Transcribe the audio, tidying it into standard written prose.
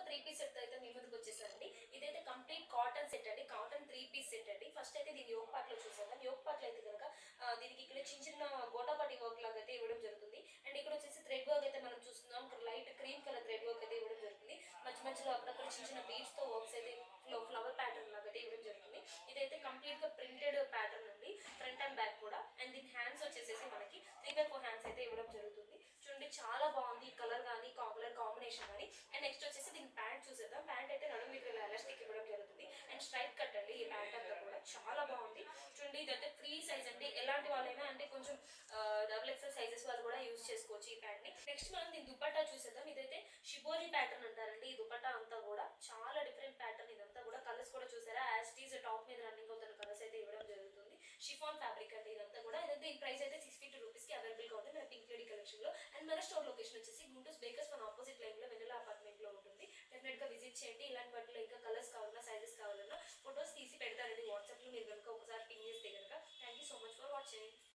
3 piece set అయితే మీ ముందుకు వచ్చేసానండి. ఇదైతే కంప్లీట్ కాటన్ సెట్ అండి. కాటన్ 3 పీస్ సెట్ అండి. ఫస్ట్ అయితే దీని యోగ్ పార్ట్ లో చూసేద్దాం. యోగ్ పార్ట్ లో అయితే కనుక దీనికి ఇక్కడ చిన్న చిన్న గోటాపట్టి వర్క్ లాగా అయితే ఇవ్వడం జరుగుతుంది. అండ్ ఇక్కడ వచ్చేసి థ్రెడ్ వర్క్ అయితే మనం చూస్తున్నాం. Light cream colour thread work అయితే ఇవ్వడం జరుగుతుంది. మధ్య మధ్యలో అక్కడక్కడ చిన్న చిన్న బీడ్స్ తో వర్క్స్ అయితే ఫ్లవర్ ప్యాటర్న్ లాగా అయితే ఇవ్వడం జరుగుతుంది. ఇదైతే కంప్లీట్ గా ప్రింటెడ్ ప్యాటర్న్ అండి, ఫ్రంట్ అండ్ బ్యాక్ కూడా. అండ్ దీని హ్యాండ్స్ వచ్చేసేసి మనకి 3x4 హ్యాండ్స్ అయితే ఇవ్వడం జరుగుతుంది. చూడండి చాలా బాగుంది కలర్ కానీ కలర్ కాంబినేషన్ కానీ. అండ్ నెక్స్ట్ వచ్చేసి దీని ప్యాంట్ చూసేద్దాం. ప్యాంట్ అయితే నడుము మీద ఎలాస్టిక్ ఇవ్వడం జరుగుతుంది. అండ్ స్ట్రైట్ కట్ అండి ఈ ప్యాంట్ అంతా కూడా చాలా బాగుంది. చూడండి ఇదైతే ఫ్రీ సైజ్ అండి, ఎలాంటి వాళ్ళైనా అంటే కొంచెం XXL సైజెస్ వాళ్ళు కూడా యూజ్ చేసుకోవచ్చు ఈ ప్యాంట్ ని. నెక్స్ట్ మనం దీని దుపట్టా చూసేద్దాం. ఇదైతే షిబోరి ప్యాటర్న్ అంటారండి. ఈ దుపట్టా అంతా కూడా చాలా డిఫరెంట్ ప్యాటర్న్. ఇదంతా కూడా కలర్స్ కూడా చూసారా, యాజ్ టీజ్ టాప్ మీద రన్నింగ్ అవుతున్న కలర్స్ అయితే ఇవ్వడం జరుగుతుంది. షిఫాన్ ఫ్యాబ్రిక్ అండి ఇదంతా కూడా. ఇదంతా ఈ ప్రైస్ అయితే 650 రూపీస్ కి అవైలబుల్ గా ఉంది మన పింక్ లేడీ కలెక్షన్ లో. అండ్ మన స్టోర్ లొకేషన్ వచ్చేసి గుంటూరు బేకర్స్ మన ఆపోజిట్ లైన్ లో వెన్నెల అపార్ట్మెంట్ లో ఉంటుంది. డెఫినెట్ గా విజిట్ చేయండి. ఇలాంటి వాటిలో ఇంకా కలర్స్ కావాలన్నా సైజెస్ కావాలన్నా ఫొటోస్ తీసి పెడతారండి వాట్సాప్ లో. మీరు కనుక ఒకసారి పింగ్ చేస్తే కనుక. Thank you so much for watching.